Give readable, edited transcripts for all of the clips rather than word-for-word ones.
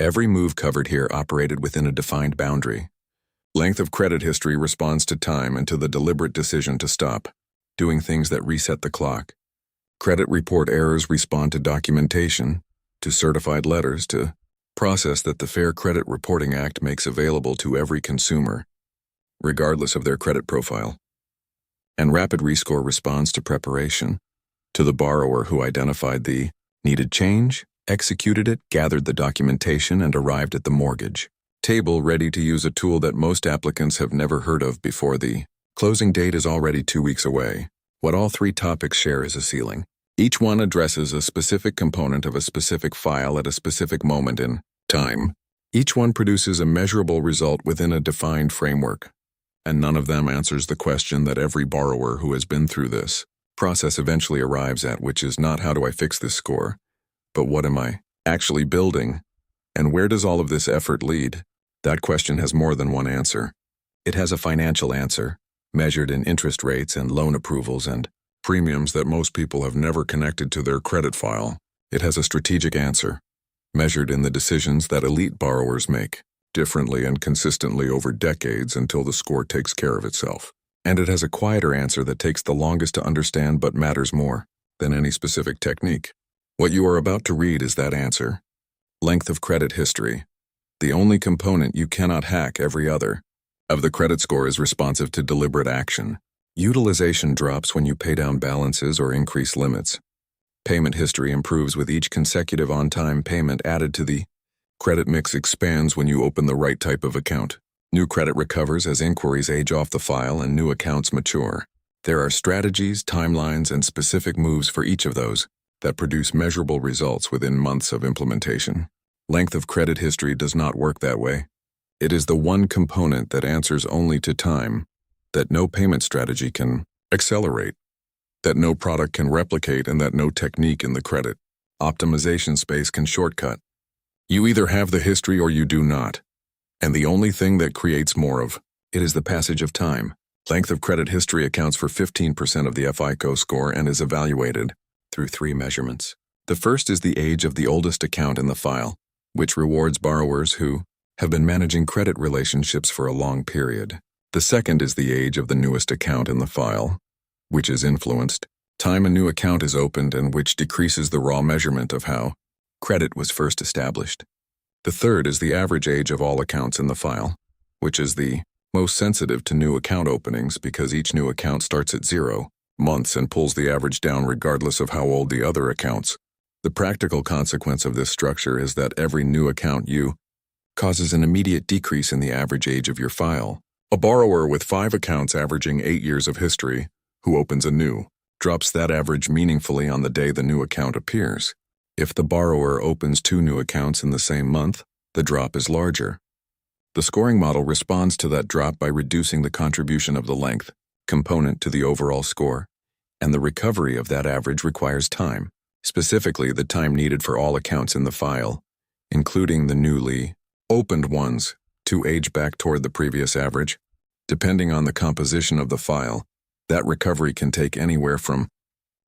Every move covered here operated within a defined boundary. Length of credit history responds to time and to the deliberate decision to stop, doing things that reset the clock. Credit report errors respond to documentation, to certified letters, to process that the Fair Credit Reporting Act makes available to every consumer, regardless of their credit profile. And RapidRescore responds to preparation, to the borrower who identified the needed change, executed it, gathered the documentation, and arrived at the mortgage table ready to use a tool that most applicants have never heard of before. The closing date is already 2 weeks away. What all three topics share is a ceiling. Each one addresses a specific component of a specific file at a specific moment in time. Each one produces a measurable result within a defined framework, and none of them answers the question that every borrower who has been through this process eventually arrives at, which is not how do I fix this score, but what am I actually building, and where does all of this effort lead? That question has more than one answer. It has a financial answer, measured in interest rates and loan approvals and premiums that most people have never connected to their credit file. It has a strategic answer, measured in the decisions that elite borrowers make, differently and consistently over decades until the score takes care of itself. And it has a quieter answer that takes the longest to understand but matters more than any specific technique. What you are about to read is that answer. Length of credit history. The only component you cannot hack. Every other of the credit score is responsive to deliberate action. Utilization drops when you pay down balances or increase limits. Payment history improves with each consecutive on-time payment added to the credit mix. Expands when you open the right type of account. New credit recovers as inquiries age off the file and new accounts mature. There are strategies, timelines, and specific moves for each of those that produce measurable results within months of implementation. Length of credit history does not work that way. It is the one component that answers only to time, that no payment strategy can accelerate, that no product can replicate, and that no technique in the credit optimization space can shortcut. You either have the history or you do not. And the only thing that creates more of it is the passage of time. Length of credit history accounts for 15% of the FICO score and is evaluated through 3 measurements. The first is the age of the oldest account in the file, which rewards borrowers who have been managing credit relationships for a long period. The second is the age of the newest account in the file, which is influenced time a new account is opened and which decreases the raw measurement of how credit was first established. The third is the average age of all accounts in the file, which is the most sensitive to new account openings because each new account starts at 0 months and pulls the average down regardless of how old the other accounts. The practical consequence of this structure is that every new account you causes an immediate decrease in the average age of your file. A borrower with 5 accounts averaging 8 years of history, who opens a new, drops that average meaningfully on the day the new account appears. If the borrower opens 2 new accounts in the same month, the drop is larger. The scoring model responds to that drop by reducing the contribution of the length component to the overall score, and the recovery of that average requires time, specifically the time needed for all accounts in the file, including the newly opened ones, to age back toward the previous average. Depending on the composition of the file, that recovery can take anywhere from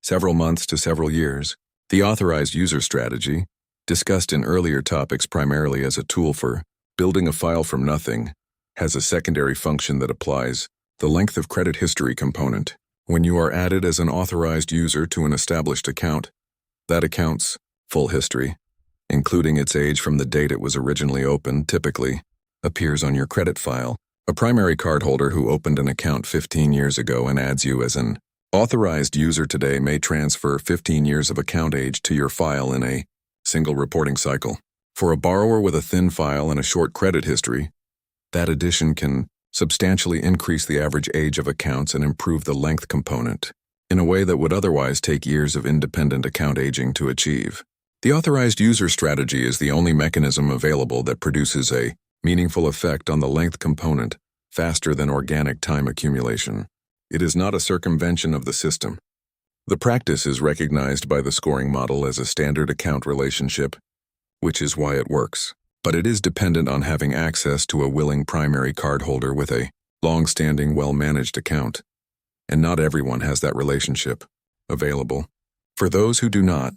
several months to several years. The authorized user strategy, discussed in earlier topics primarily as a tool for building a file from nothing, has a secondary function that applies the length of credit history component. When you are added as an authorized user to an established account, that account's full history, including its age from the date it was originally opened, typically appears on your credit file. A primary cardholder who opened an account 15 years ago and adds you as an authorized user today may transfer 15 years of account age to your file in a single reporting cycle. For a borrower with a thin file and a short credit history, that addition can substantially increase the average age of accounts and improve the length component in a way that would otherwise take years of independent account aging to achieve. The authorized user strategy is the only mechanism available that produces a meaningful effect on the length component faster than organic time accumulation. It is not a circumvention of the system. The practice is recognized by the scoring model as a standard account relationship, which is why it works. But it is dependent on having access to a willing primary cardholder with a long-standing, well-managed account. And not everyone has that relationship available. For those who do not,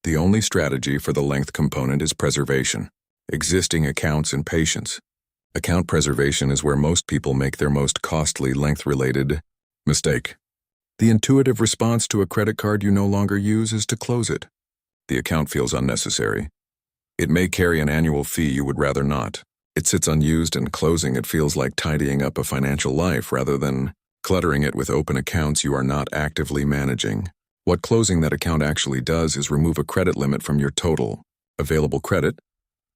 the only strategy for the length component is preservation. existing accounts and patience. Account preservation is where most people make their most costly length-related mistake. The intuitive response to a credit card you no longer use is to close it. The account feels unnecessary. It may carry an annual fee you would rather not. It sits unused, and closing it feels like tidying up a financial life rather than cluttering it with open accounts you are not actively managing. What closing that account actually does is remove a credit limit from your total available credit,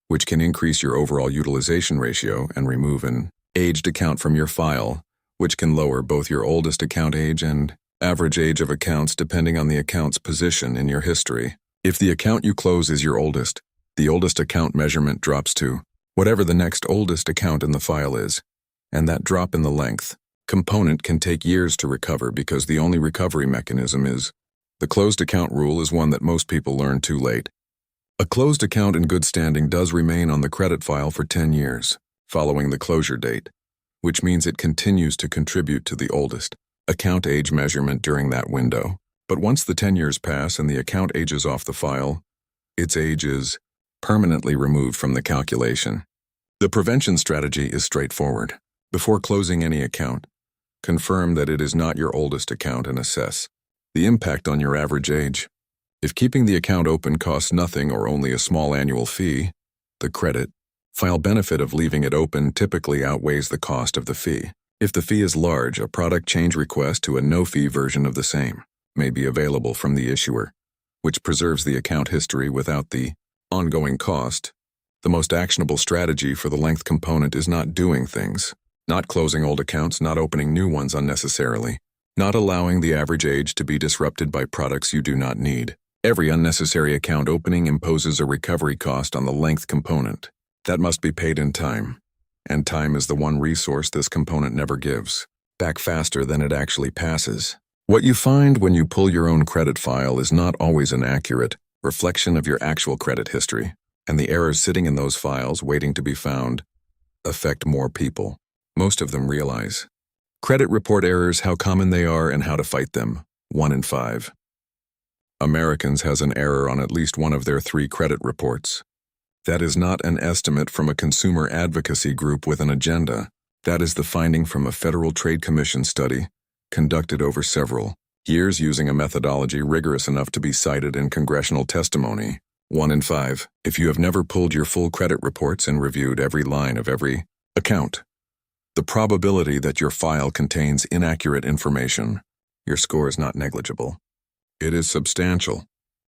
which can increase your overall utilization ratio, and remove an aged account from your file, which can lower both your oldest account age and average age of accounts depending on the account's position in your history. If the account you close is your oldest, the oldest account measurement drops to whatever the next oldest account in the file is, and that drop in the length component can take years to recover because the only recovery mechanism is the closed account rule is one that most people learn too late. A closed account in good standing does remain on the credit file for 10 years, following the closure date, which means it continues to contribute to the oldest account age measurement during that window. But once the 10 years pass and the account ages off the file, its age is permanently removed from the calculation. The prevention strategy is straightforward. Before closing any account, confirm that it is not your oldest account and assess the impact on your average age. If keeping the account open costs nothing or only a small annual fee, the credit file benefit of leaving it open typically outweighs the cost of the fee. If the fee is large, a product change request to a no-fee version of the same may be available from the issuer, which preserves the account history without the ongoing cost. The most actionable strategy for the length component is not doing things, not closing old accounts, not opening new ones unnecessarily, not allowing the average age to be disrupted by products you do not need. Every unnecessary account opening imposes a recovery cost on the length component that must be paid in time, and time is the one resource this component never gives back faster than it actually passes. What you find when you pull your own credit file is not always an accurate reflection of your actual credit history, and the errors sitting in those files waiting to be found affect more people. Most of them realize. Credit report errors, how common they are and how to fight them. 1 in 5 Americans has an error on at least one of their 3 credit reports. That is not an estimate from a consumer advocacy group with an agenda. That is the finding from a Federal Trade Commission study conducted over several years using a methodology rigorous enough to be cited in congressional testimony. 1 in 5. If you have never pulled your full credit reports and reviewed every line of every account, the probability that your file contains inaccurate information, your score is not negligible. It is substantial,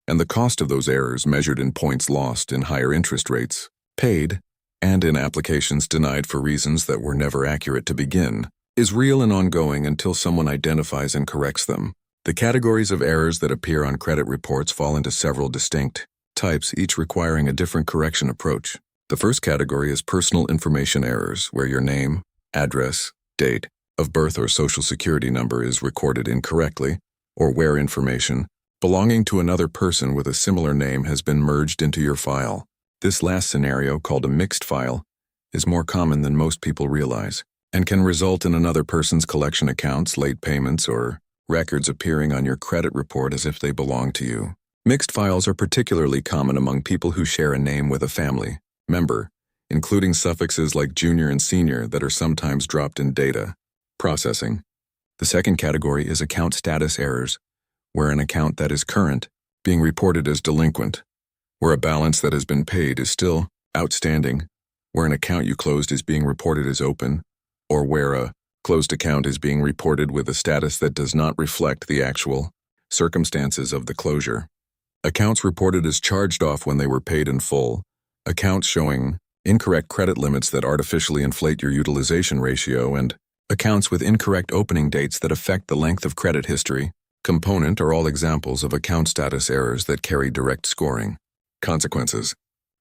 and the cost of those errors measured in points lost, in higher interest rates paid, and in applications denied for reasons that were never accurate to begin, is real and ongoing until someone identifies and corrects them. The categories of errors that appear on credit reports fall into several distinct types, each requiring a different correction approach. The first category is personal information errors, where your name, address, date of birth or social security number is recorded incorrectly, or where information belonging to another person with a similar name has been merged into your file. This last scenario, called a mixed file, is more common than most people realize, and can result in another person's collection accounts, late payments, or records appearing on your credit report as if they belong to you. Mixed files are particularly common among people who share a name with a family member, including suffixes like junior and senior that are sometimes dropped in data processing. The second category is account status errors, where an account that is current being reported as delinquent, where a balance that has been paid is still outstanding, where an account you closed is being reported as open, or where a closed account is being reported with a status that does not reflect the actual circumstances of the closure. Accounts reported as charged off when they were paid in full, accounts showing incorrect credit limits that artificially inflate your utilization ratio, and accounts with incorrect opening dates that affect the length of credit history component are all examples of account status errors that carry direct scoring consequences.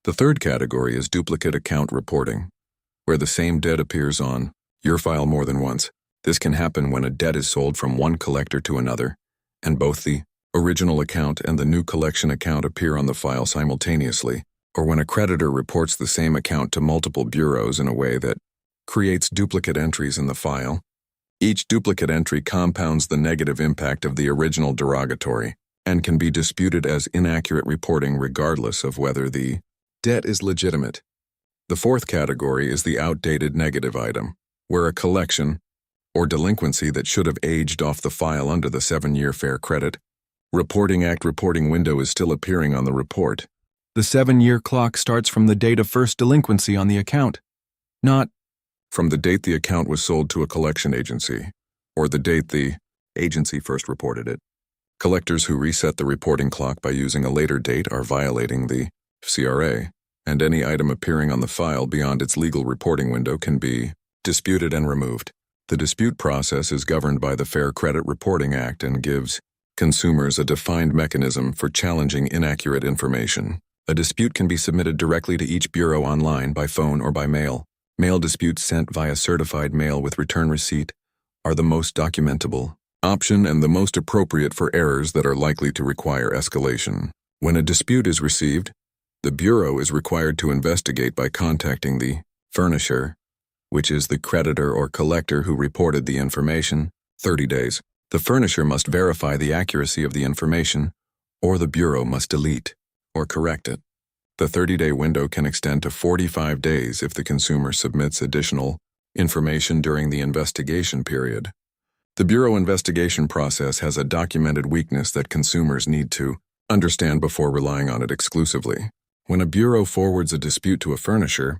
The third category is duplicate account reporting, where the same debt appears on your file more than once. This can happen when a debt is sold from one collector to another, and both the original account and the new collection account appear on the file simultaneously, or when a creditor reports the same account to multiple bureaus in a way that creates duplicate entries in the file. Each duplicate entry compounds the negative impact of the original derogatory and can be disputed as inaccurate reporting regardless of whether the debt is legitimate. The fourth category is the outdated negative item, where a collection or delinquency that should have aged off the file under the 7-year Fair Credit Reporting Act reporting window is still appearing on the report. The 7-year clock starts from the date of first delinquency on the account, not from the date the account was sold to a collection agency, or the date the agency first reported it. Collectors who reset the reporting clock by using a later date are violating the FCRA, and any item appearing on the file beyond its legal reporting window can be disputed and removed. The dispute process is governed by the Fair Credit Reporting Act and gives consumers a defined mechanism for challenging inaccurate information. A dispute can be submitted directly to each bureau online, by phone, or by mail. Mail disputes sent via certified mail with return receipt are the most documentable option and the most appropriate for errors that are likely to require escalation. When a dispute is received, the bureau is required to investigate by contacting the furnisher, which is the creditor or collector who reported the information, 30 days. The furnisher must verify the accuracy of the information, or the bureau must delete or correct it. The 30-day window can extend to 45 days if the consumer submits additional information during the investigation period. The bureau investigation process has a documented weakness that consumers need to understand before relying on it exclusively. When a bureau forwards a dispute to a furnisher,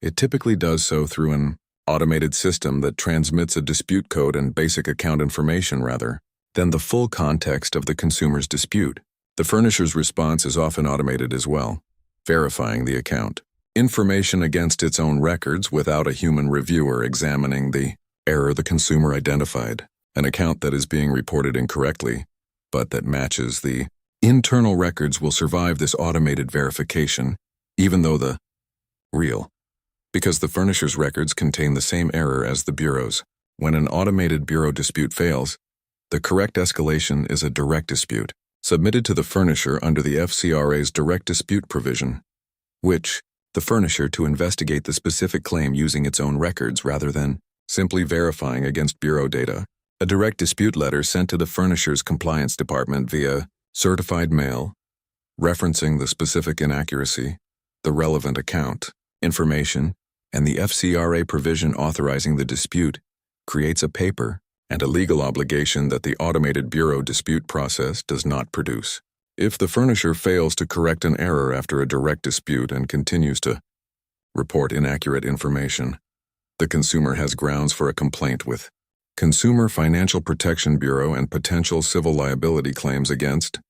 it typically does so through an automated system that transmits a dispute code and basic account information rather than the full context of the consumer's dispute. The furnisher's response is often automated as well, verifying the account information against its own records without a human reviewer examining the error the consumer identified. An account that is being reported incorrectly, but that matches the internal records will survive this automated verification, even though the real, because the furnisher's records contain the same error as the bureau's. When an automated bureau dispute fails, the correct escalation is a direct dispute, submitted to the furnisher under the FCRA's direct dispute provision, which the furnisher to investigate the specific claim using its own records rather than simply verifying against bureau data. A direct dispute letter sent to the furnisher's compliance department via certified mail, referencing the specific inaccuracy, the relevant account information, and the FCRA provision authorizing the dispute, creates a paper and a legal obligation that the automated bureau dispute process does not produce. If the furnisher fails to correct an error after a direct dispute and continues to report inaccurate information, the consumer has grounds for a complaint with Consumer Financial Protection Bureau and potential civil liability claims against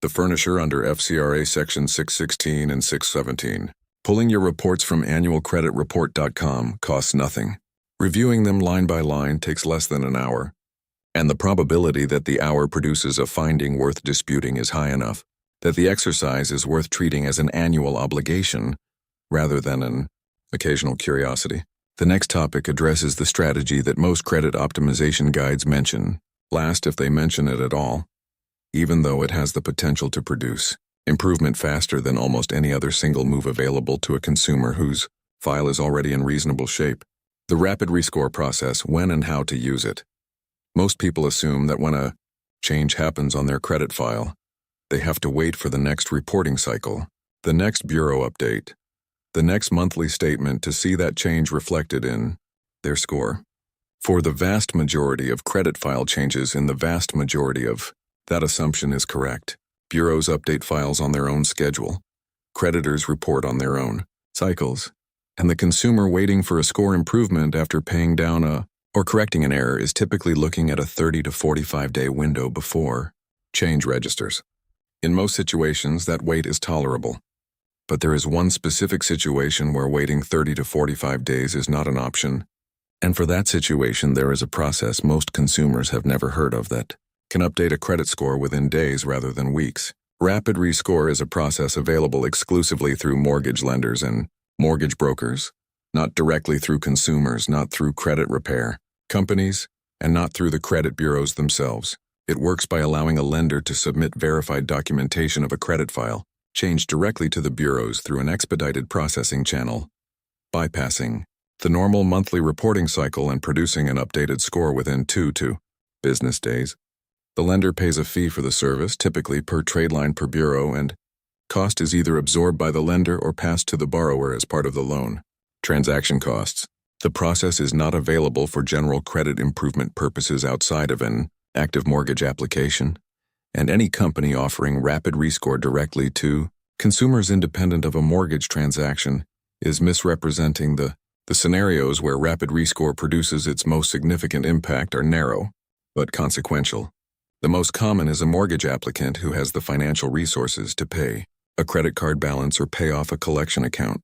the furnisher under FCRA Sections 616 and 617. Pulling your reports from annualcreditreport.com costs nothing. Reviewing them line by line takes less than an hour, and the probability that the hour produces a finding worth disputing is high enough that the exercise is worth treating as an annual obligation rather than an occasional curiosity. The next topic addresses the strategy that most credit optimization guides mention, last if they mention it at all, even though it has the potential to produce improvement faster than almost any other single move available to a consumer whose file is already in reasonable shape. The RapidRescore process, when and how to use it. Most people assume that when a change happens on their credit file, they have to wait for the next reporting cycle, the next bureau update, the next monthly statement to see that change reflected in their score. For the vast majority of credit file changes in the vast majority of that assumption is correct. Bureaus update files on their own schedule. Creditors report on their own cycles. And the consumer waiting for a score improvement after paying down or correcting an error is typically looking at a 30 to 45-day window before change registers. In most situations, that wait is tolerable. But there is one specific situation where waiting 30 to 45 days is not an option, and for that situation there is a process most consumers have never heard of that can update a credit score within days rather than weeks. RapidRescore is a process available exclusively through mortgage lenders and mortgage brokers, not directly through consumers, not through credit repair companies, and not through the credit bureaus themselves. It works by allowing a lender to submit verified documentation of a credit file, changed directly to the bureaus through an expedited processing channel, bypassing the normal monthly reporting cycle and producing an updated score within 2 business days. The lender pays a fee for the service, typically per trade line per bureau, and Cost is either absorbed by the lender or passed to the borrower as part of the loan. Transaction costs. The process is not available for general credit improvement purposes outside of an active mortgage application, and any company offering RapidRescore directly to consumers independent of a mortgage transaction is misrepresenting the scenarios where RapidRescore produces its most significant impact are narrow, but consequential. The most common is a mortgage applicant who has the financial resources to pay a credit card balance or pay off a collection account,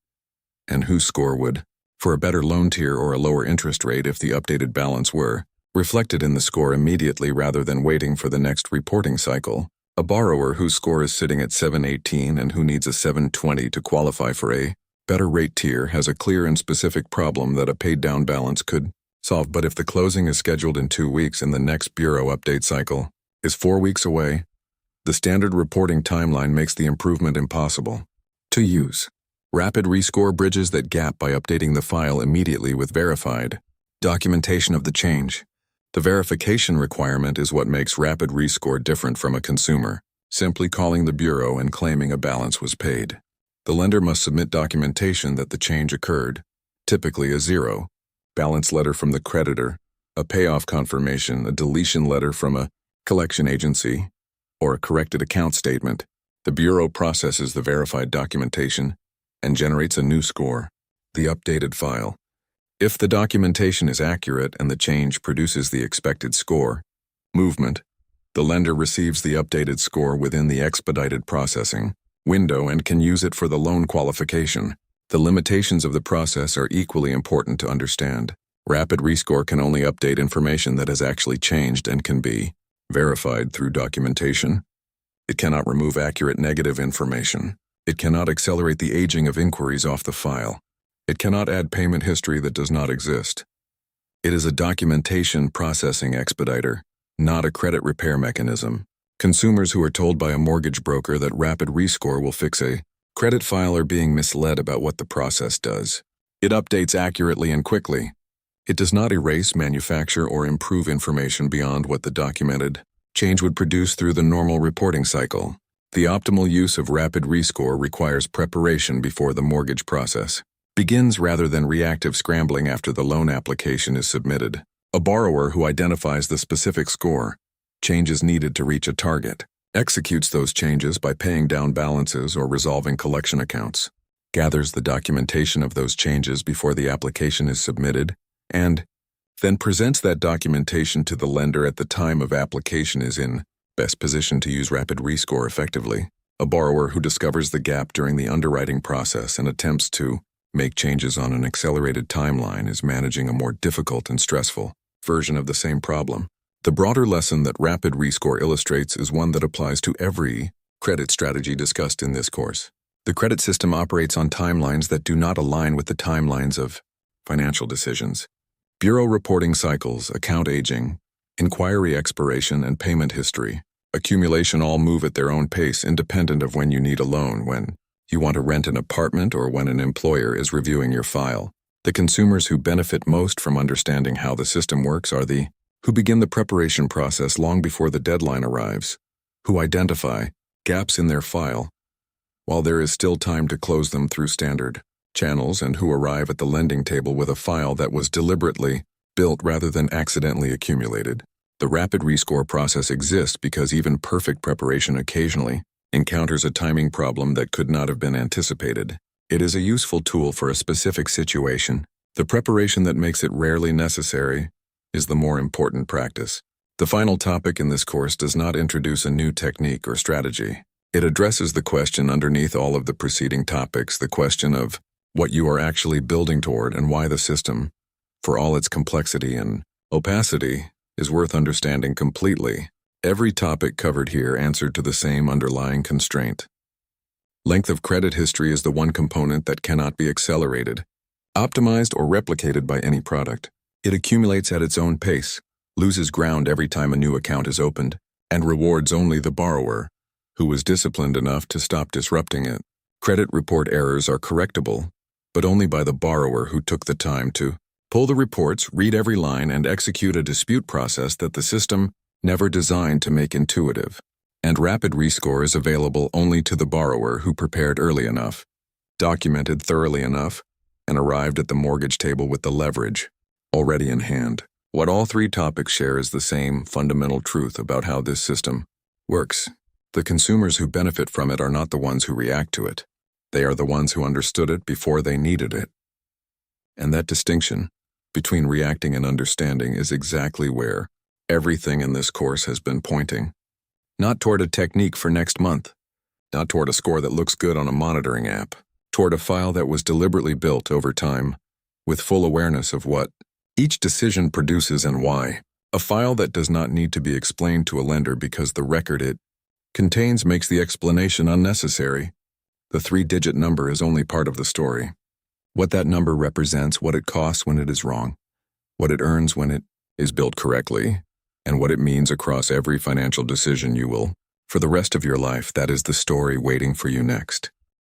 and whose score would, for a better loan tier or a lower interest rate if the updated balance were reflected in the score immediately rather than waiting for the next reporting cycle. A borrower whose score is sitting at 718 and who needs a 720 to qualify for a better rate tier has a clear and specific problem that a paid down balance could solve. But if the closing is scheduled in 2 weeks and the next bureau update cycle is 4 weeks away, the standard reporting timeline makes the improvement impossible to use. RapidRescore bridges that gap by updating the file immediately with verified documentation of the change. The verification requirement is what makes RapidRescore different from a consumer simply calling the bureau and claiming a balance was paid. The lender must submit documentation that the change occurred, typically a zero balance letter from the creditor, a payoff confirmation, a deletion letter from a collection agency, or a corrected account statement. The bureau processes the verified documentation and generates a new score, the updated file. If the documentation is accurate and the change produces the expected score movement, the lender receives the updated score within the expedited processing window and can use it for the loan qualification. The limitations of the process are equally important to understand. RapidRescore can only update information that has actually changed and can be verified through documentation. It cannot remove accurate negative information. It cannot accelerate the aging of inquiries off the file. It cannot add payment history that does not exist. It is a documentation processing expediter, not a credit repair mechanism. Consumers who are told by a mortgage broker that RapidRescore will fix a credit file are being misled about what the process does. It updates accurately and quickly. It does not erase, manufacture, or improve information beyond what the documented change would produce through the normal reporting cycle. The optimal use of RapidRescore requires preparation before the mortgage process begins rather than reactive scrambling after the loan application is submitted. A borrower who identifies the specific score changes needed to reach a target, executes those changes by paying down balances or resolving collection accounts, gathers the documentation of those changes before the application is submitted, and then presents that documentation to the lender at the time of application is in best position to use RapidRescore effectively. A borrower who discovers the gap during the underwriting process and attempts to make changes on an accelerated timeline is managing a more difficult and stressful version of the same problem. The broader lesson that RapidRescore illustrates is one that applies to every credit strategy discussed in this course. The credit system operates on timelines that do not align with the timelines of financial decisions. Bureau reporting cycles, account aging, inquiry expiration, and payment history accumulation all move at their own pace independent of when you need a loan, when you want to rent an apartment, or when an employer is reviewing your file. The consumers who benefit most from understanding how the system works are the who begin the preparation process long before the deadline arrives, who identify gaps in their file while there is still time to close them through standard channels, and who arrive at the lending table with a file that was deliberately built rather than accidentally accumulated. The RapidRescore process exists because even perfect preparation occasionally encounters a timing problem that could not have been anticipated. It is a useful tool for a specific situation. The preparation that makes it rarely necessary is the more important practice. The final topic in this course does not introduce a new technique or strategy. It addresses the question underneath all of the preceding topics, the question of what you are actually building toward and why the system, for all its complexity and opacity, is worth understanding completely. Every topic covered here answered to the same underlying constraint. Length of credit history is the one component that cannot be accelerated, optimized, or replicated by any product. It accumulates at its own pace, loses ground every time a new account is opened, and rewards only the borrower, who was disciplined enough to stop disrupting it. Credit report errors are correctable, but only by the borrower who took the time to pull the reports, read every line, and execute a dispute process that the system never designed to make intuitive. And RapidRescore is available only to the borrower who prepared early enough, documented thoroughly enough, and arrived at the mortgage table with the leverage already in hand. What all three topics share is the same fundamental truth about how this system works. The consumers who benefit from it are not the ones who react to it. They are the ones who understood it before they needed it. And that distinction between reacting and understanding is exactly where everything in this course has been pointing. Not toward a technique for next month, not toward a score that looks good on a monitoring app, toward a file that was deliberately built over time with full awareness of what each decision produces and why. A file that does not need to be explained to a lender because the record it contains makes the explanation unnecessary. The 3-digit number is only part of the story. What that number represents, what it costs when it is wrong, what it earns when it is built correctly, and what it means across every financial decision you will, for the rest of your life, that is the story waiting for you next.